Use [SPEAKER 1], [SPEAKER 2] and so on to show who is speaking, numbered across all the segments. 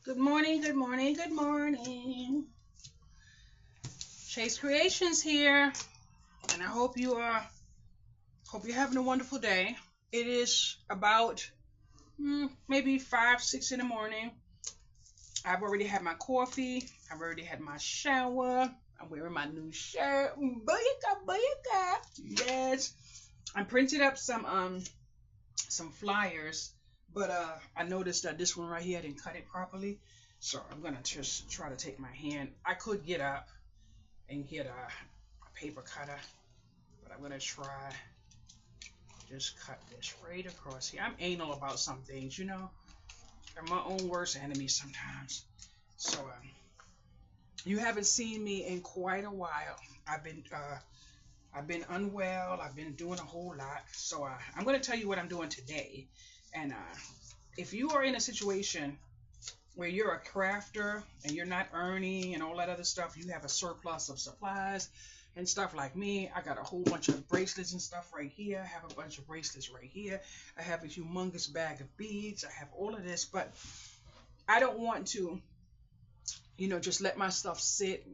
[SPEAKER 1] Good morning, good morning, good morning. Chase Creations here, and I hope you're having a wonderful day. It is about maybe 5, 6 in the morning. I've already had my coffee. I've already had my shower. I'm wearing my new shirt. Booyaka, booyaka. Yes. I printed up some flyers, but I noticed that this one right here I didn't cut it properly. So I'm gonna just try to take my hand. I could get up and get a paper cutter, but I'm gonna try just cut this right across here. I'm anal about some things, you know. I'm my own worst enemy sometimes. So you haven't seen me in quite a while. I've been unwell. I've been doing a whole lot. So I'm gonna tell you what I'm doing today. And if you are in a situation where you're a crafter and you're not earning and all that other stuff, you have a surplus of supplies and stuff like me. I got a whole bunch of bracelets and stuff right here. I have a bunch of bracelets right here. I have a humongous bag of beads. I have all of this, but I don't want to, just let my stuff sit,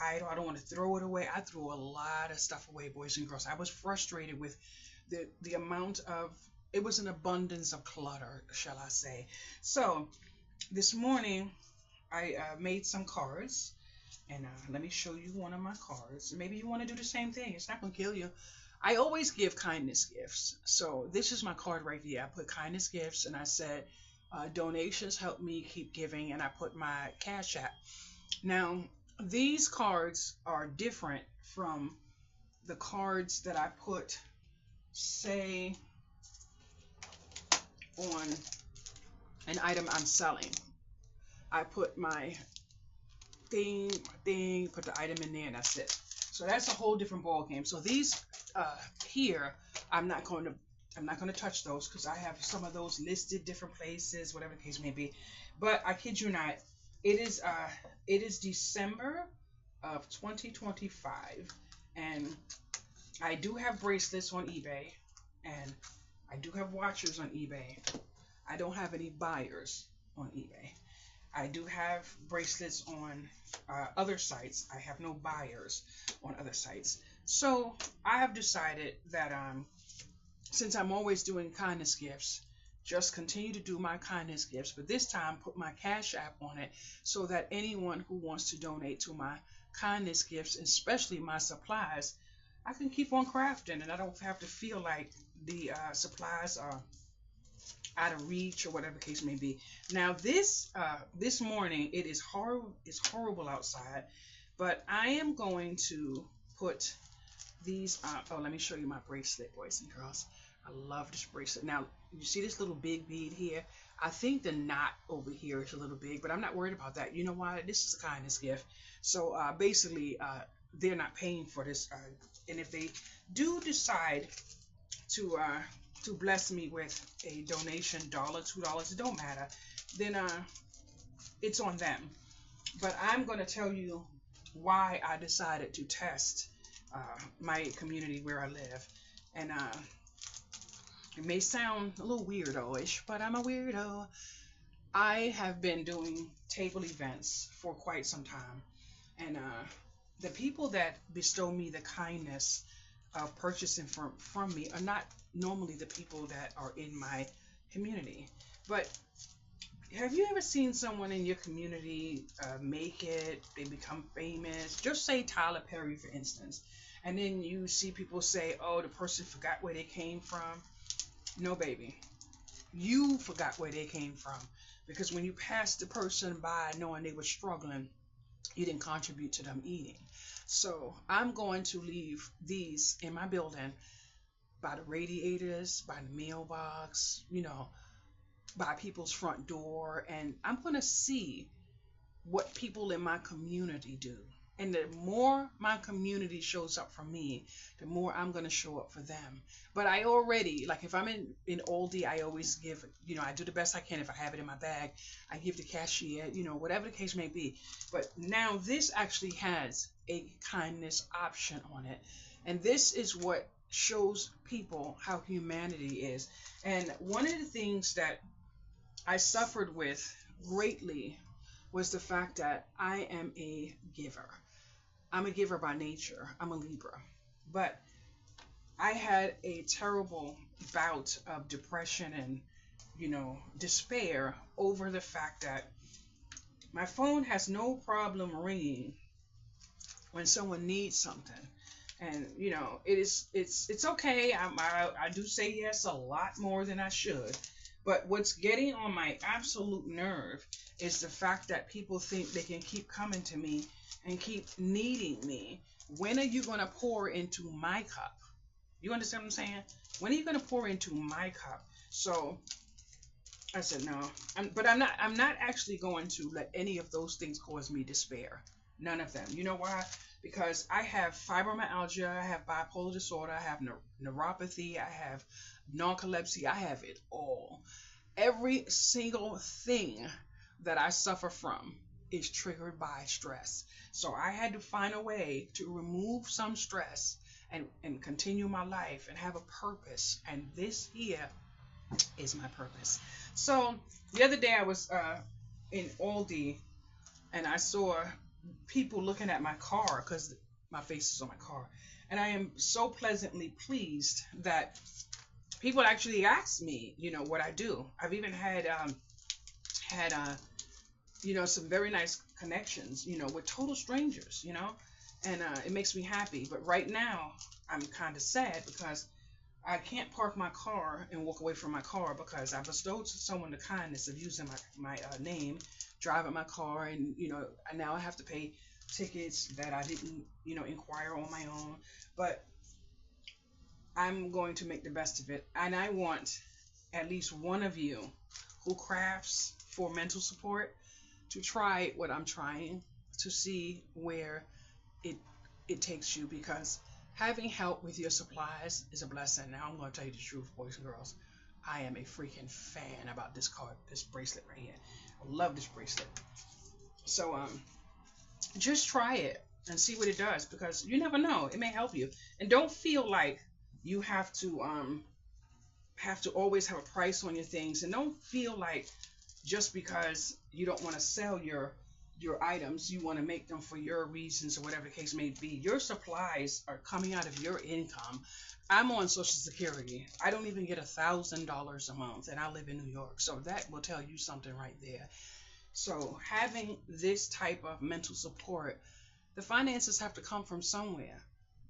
[SPEAKER 1] idle. I don't want to throw it away. I threw a lot of stuff away, boys and girls. I was frustrated with the amount of it was an abundance of clutter, shall I say. So this morning I made some cards, and let me show you one of my cards. Maybe you want to do the same thing. It's not going to kill you. I always give kindness gifts. So this is my card right here. I put kindness gifts, and I said donations help me keep giving, and I put my Cash App. Now, these cards are different from the cards that I put, say, on an item I'm selling. I put my thing, put the item in there, and that's it. So that's a whole different ball game. So these here, I'm not going to I'm not going to touch those because I have some of those listed different places, whatever the case may be. But I kid you not, it is December of 2025, and I do have bracelets on eBay, and I do have watches on eBay. I don't have any buyers on eBay. I do have bracelets on other sites. I have no buyers on other sites. So I have decided that since I'm always doing kindness gifts, just continue to do my kindness gifts, but this time put my Cash App on it so that anyone who wants to donate to my kindness gifts, especially my supplies, I can keep on crafting and I don't have to feel like the supplies are out of reach or whatever the case may be. Now this morning it is horrible. It's horrible outside, but I am going to put these. Oh, let me show you my bracelet, boys and girls. I love this bracelet. Now you see this little big bead here. I think the knot over here is a little big, but I'm not worried about that. You know why? This is a kindness gift. So basically, they're not paying for this. And if they do decide to bless me with a donation, dollar, $2, it don't matter. Then it's on them. But I'm gonna tell you why I decided to test my community where I live, and it may sound a little weirdo-ish, but I'm a weirdo. I have been doing table events for quite some time, and the people that bestow me the kindness of purchasing from me are not normally the people that are in my community. But have you ever seen someone in your community make it? They become famous. Just say Tyler Perry, for instance. And then you see people say, oh, the person forgot where they came from. No, baby. You forgot where they came from. Because when you passed the person by knowing they were struggling, you didn't contribute to them eating. So I'm going to leave these in my building by the radiators, by the mailbox, by people's front door, and I'm going to see what people in my community do. And the more my community shows up for me, the more I'm going to show up for them. But I already, like if I'm in Aldi, I always give, I do the best I can. If I have it in my bag, I give the cashier, whatever the case may be. But now this actually has a kindness option on it. And this is what shows people how humanity is. And one of the things that I suffered with greatly was the fact that I am a giver. I'm a giver by nature. I'm a Libra. But I had a terrible bout of depression and, despair over the fact that my phone has no problem ringing when someone needs something. And it's okay. I do say yes a lot more than I should. But what's getting on my absolute nerve is the fact that people think they can keep coming to me and keep needing me. When are you going to pour into my cup? You understand what I'm saying? When are you going to pour into my cup? So I said no. But I'm not actually going to let any of those things cause me despair. None of them. You know why? Because I have fibromyalgia, I have bipolar disorder, I have neuropathy, I have narcolepsy, I have it all. Every single thing that I suffer from is triggered by stress. So I had to find a way to remove some stress and continue my life and have a purpose. And this here is my purpose. So the other day I was in Aldi and I saw people looking at my car because my face is on my car. And I am so pleasantly pleased that people actually ask me, what I do. I've even had some very nice connections, with total strangers, and it makes me happy. But right now, I'm kind of sad because I can't park my car and walk away from my car because I bestowed to someone the kindness of using my name, driving my car, and now I have to pay tickets that I didn't inquire on my own. But I'm going to make the best of it, and I want at least one of you who crafts for mental support to try what I'm trying to see where it takes you, because having help with your supplies is a blessing. Now I'm going to tell you the truth, boys and girls. I am a freaking fan about this bracelet right here. I love this bracelet. So just try it and see what it does, because you never know, it may help you. And don't feel like you have to always have a price on your things, and don't feel like just because you don't want to sell your items, you want to make them for your reasons or whatever the case may be. Your supplies are coming out of your income. I'm on Social Security. I don't even get $1,000 a month, and I live in New York, so that will tell you something right there. So having this type of mental support, the finances have to come from somewhere.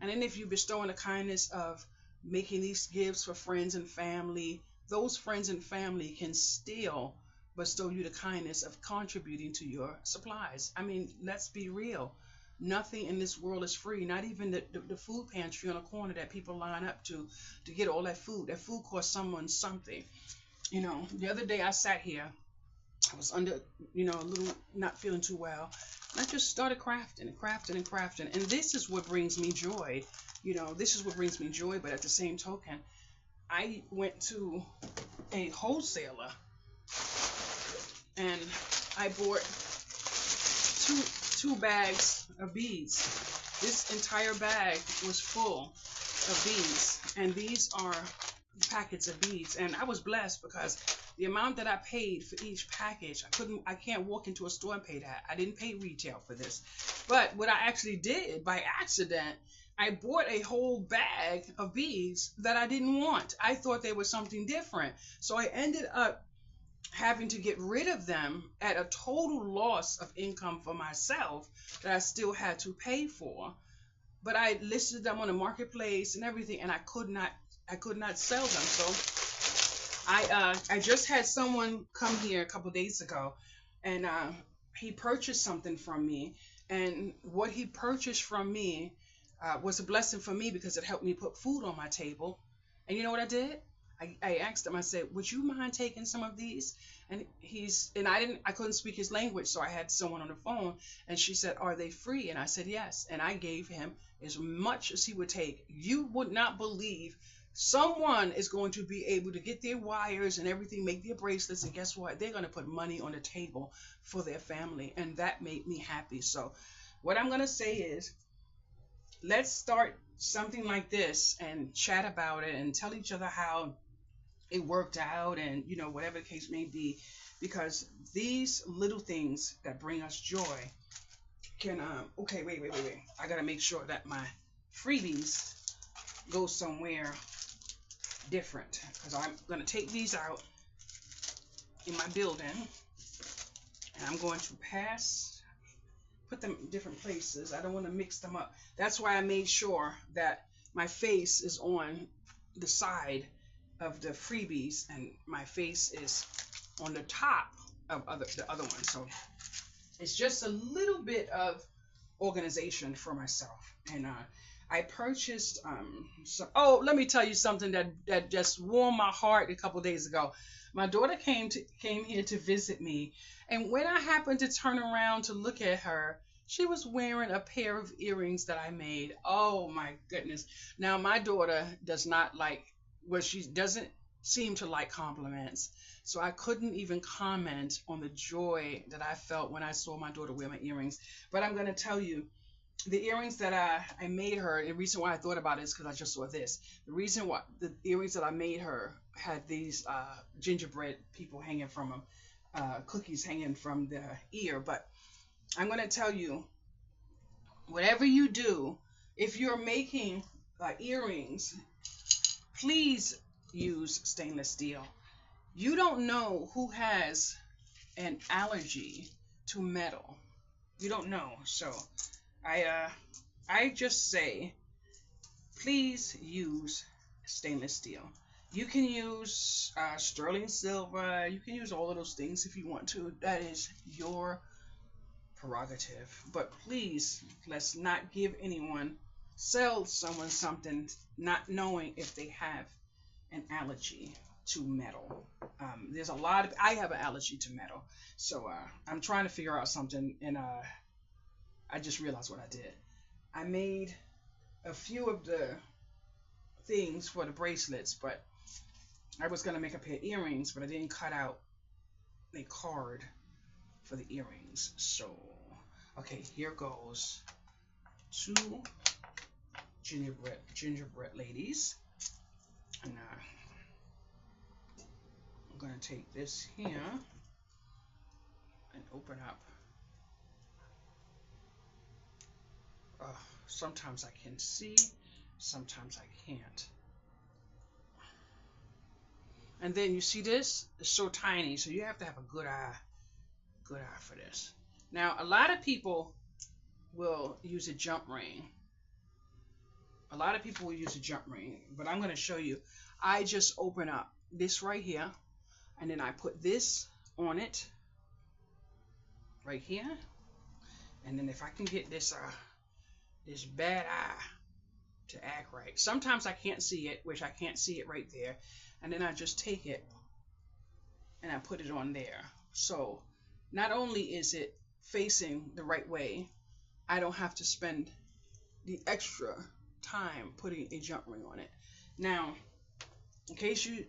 [SPEAKER 1] And then if you bestow in the kindness of making these gifts for friends and family, those friends and family can still bestow you the kindness of contributing to your supplies. I mean, let's be real. Nothing in this world is free. Not even the food pantry on the corner that people line up to get all that food. That food costs someone something. The other day I sat here. I was under, a little not feeling too well. And I just started crafting. And this is what brings me joy. This is what brings me joy. But at the same token, I went to a wholesaler and I bought two bags of beads. This entire bag was full of beads, and these are packets of beads. And I was blessed because the amount that I paid for each package, I can't walk into a store and pay that. I didn't pay retail for this. But what I actually did by accident, I bought a whole bag of beads that I didn't want. I thought they were something different. So I ended up having to get rid of them at a total loss of income for myself that I still had to pay for. But I listed them on the marketplace and everything, and I could not sell them. So I just had someone come here a couple days ago, and he purchased something from me, and what he purchased from me was a blessing for me because it helped me put food on my table. And you know what I did? I asked him, I said, would you mind taking some of these? And I couldn't speak his language, so I had someone on the phone, and she said, are they free? And I said, yes. And I gave him as much as he would take. You would not believe someone is going to be able to get their wires and everything, make their bracelets, and guess what? They're going to put money on the table for their family, and that made me happy. So what I'm going to say is, let's start something like this and chat about it and tell each other how it worked out, and you know, whatever the case may be, because these little things that bring us joy can okay, wait, I gotta make sure that my freebies go somewhere different, because I'm gonna take these out in my building, and I'm going to put them in different places. I don't want to mix them up. That's why I made sure that my face is on the side of the freebies and my face is on the top of the other one. So it's just a little bit of organization for myself. And I purchased some. Oh, let me tell you something that just warmed my heart a couple days ago. My daughter came here to visit me, and when I happened to turn around to look at her, she was wearing a pair of earrings that I made. Oh my goodness. Now my daughter does not like, well, she doesn't seem to like compliments. So I couldn't even comment on the joy that I felt when I saw my daughter wear my earrings. But I'm going to tell you, the earrings that I made her, the reason why I thought about it is because I just saw this. The reason why the earrings that I made her had these gingerbread people hanging from them, cookies hanging from the ear. But I'm going to tell you, whatever you do, if you're making earrings, please use stainless steel. You don't know who has an allergy to metal. You don't know. So I just say, please use stainless steel. You can use sterling silver. You can use all of those things if you want to. That is your prerogative. But please, let's not sell someone something not knowing if they have an allergy to metal. There's a lot of, I have an allergy to metal. So I'm trying to figure out something, and I just realized what I did. I made a few of the things for the bracelets, but I was going to make a pair of earrings, but I didn't cut out a card for the earrings. So, okay, here goes two gingerbread ladies. And I'm going to take this here and open up. Sometimes I can see, sometimes I can't. And then you see this? It's so tiny, so you have to have a good eye for this. Now, a lot of people will use a jump ring. But I'm going to show you. I just open up this right here, and then I put this on it right here. And then if I can get this bad eye to act right. Sometimes I can't see it, which I can't see it right there. And then I just take it and I put it on there. So not only is it facing the right way, I don't have to spend the extra time putting a jump ring on it. Now, in case you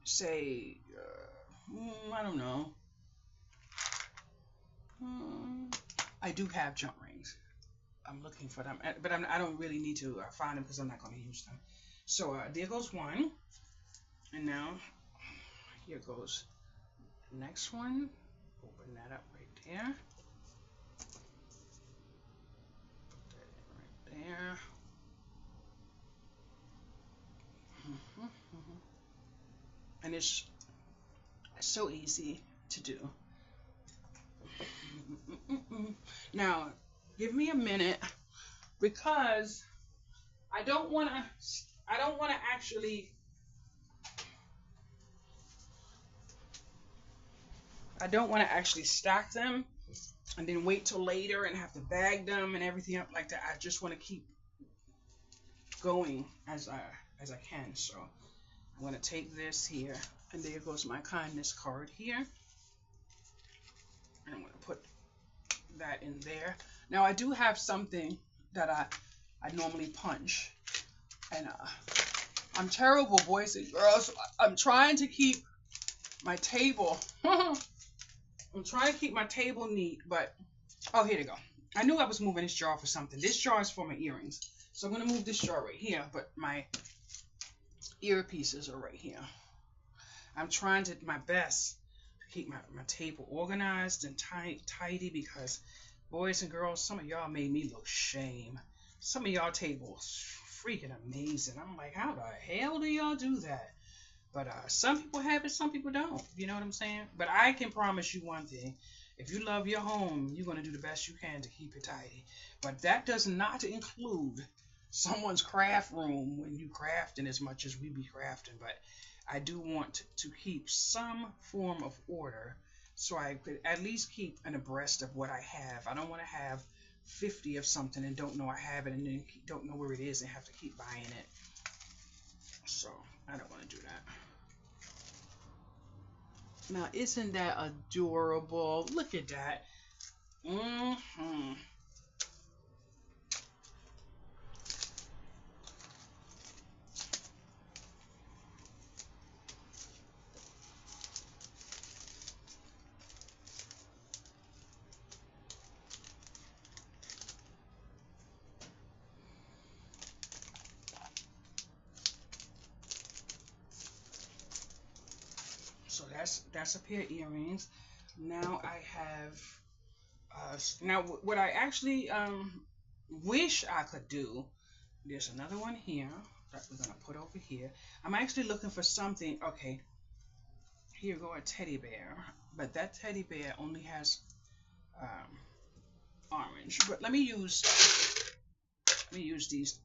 [SPEAKER 1] say, I don't know, I do have jump rings. I'm looking for them, but I don't really need to find them because I'm not going to use them. So there goes one, and now here goes the next one. Open that up right there. Put that in right there. And it's so easy to do. Now, give me a minute, because I don't want to actually stack them and then wait till later and have to bag them and everything up like that. I just want to keep going as I can. So I'm going to take this here, and there goes my kindness card here. And I'm going to put that in there. Now, I do have something that I normally punch, and I'm terrible, boys and girls. I'm trying to keep my table neat, but oh, here we go. I knew I was moving this jar for something. This jar is for my earrings, so I'm going to move this jar right here, but my earpieces are right here. I'm trying to my best to keep my table organized and tidy because boys and girls, some of y'all made me look shame. Some of y'all tables freaking amazing. I'm like, how the hell do y'all do that? But some people have it, some people don't. You know what I'm saying? But I can promise you one thing. If you love your home, you're going to do the best you can to keep it tidy. But that does not include someone's craft room when you crafting as much as we be crafting. But I do want to keep some form of order so I could at least keep an abreast of what I have. I don't want to have 50 of something and don't know I have it and then don't know where it is and have to keep buying it. So I don't want to do that. Now, isn't that adorable? Look at that. Mm-hmm. So that's a pair of earrings. Now I have now what I actually wish I could do. There's another one here that we're gonna put over here. I'm actually looking for something. Okay, here go a teddy bear, but that teddy bear only has um, orange. But let me use these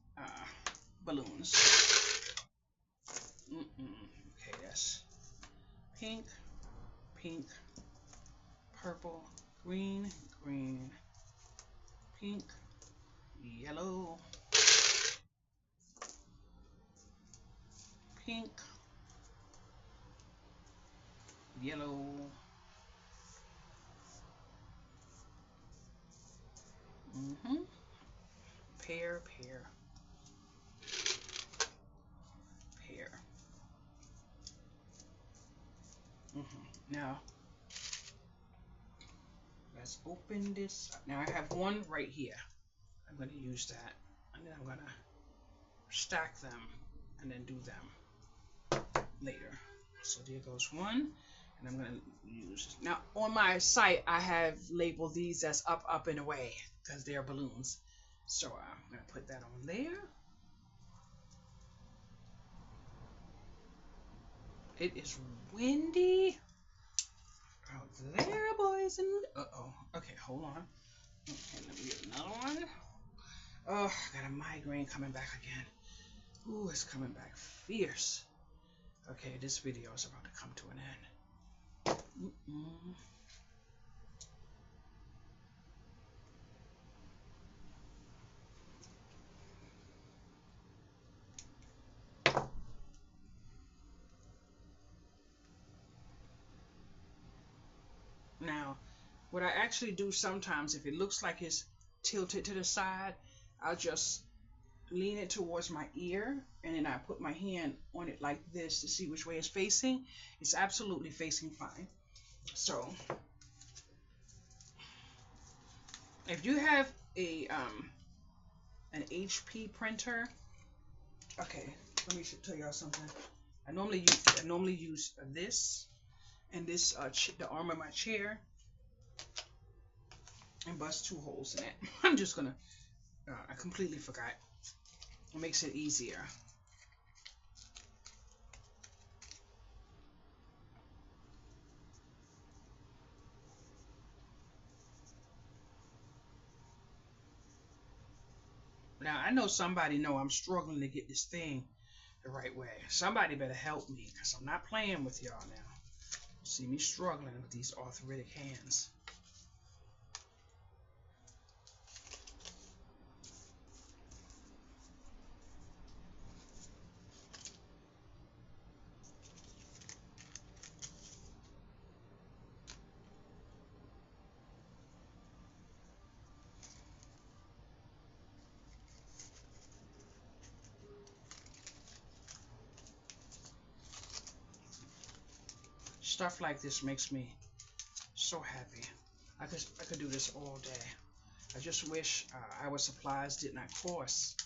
[SPEAKER 1] balloons. Okay, that's pink, pink, purple, green, green, pink, yellow, pink, yellow, pear, pear, pear. Now, let's open this. Now I have one right here. I'm going to use that. And then I'm going to stack them and then do them later. So there goes one. And I'm going to use... Now, on my site, I have labeled these as up, up, and away because they're balloons. So I'm going to put that on there. It is windy out there, boys and... Uh-oh. Okay, hold on. Okay, let me get another one. Oh, I got a migraine coming back again. Ooh, it's coming back fierce. Okay, this video is about to come to an end. Now, what I actually do sometimes, if it looks like it's tilted to the side, I'll just lean it towards my ear and then I put my hand on it like this to see which way it's facing. It's absolutely facing fine. So if you have a an HP printer, okay, let me tell y'all something. I normally use this and this the arm of my chair and bust 2 holes in it. I'm just gonna I completely forgot. It makes it easier. Now I know somebody know I'm struggling to get this thing the right way. Somebody better help me because I'm not playing with y'all now. See me struggling with these arthritic hands. Stuff like this makes me so happy. I could do this all day. I just wish our supplies did not cost,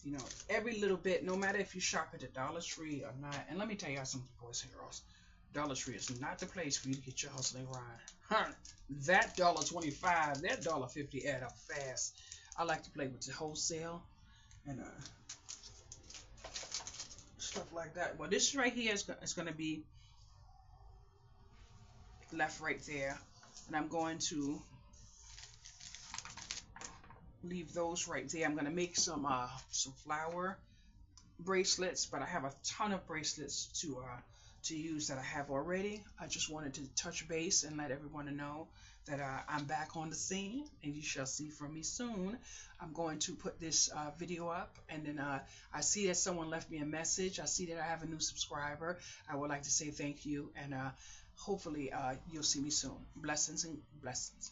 [SPEAKER 1] you know, every little bit, no matter if you shop at the Dollar Tree or not. And let me tell y'all something, boys and girls. Dollar Tree is not the place for you to get your hustling grind. Huh. That $1.25, that $1.50 add up fast. I like to play with the wholesale and stuff like that. Well, this right here is going to be left right there, and I'm going to leave those right there. I'm going to make some flower bracelets, but I have a ton of bracelets to use that I have already. I just wanted to touch base and let everyone know that I'm back on the scene, and you shall see from me soon. I'm going to put this video up, and then I see that someone left me a message. I see that I have a new subscriber. I would like to say thank you, and hopefully you'll see me soon. Blessings and blessings.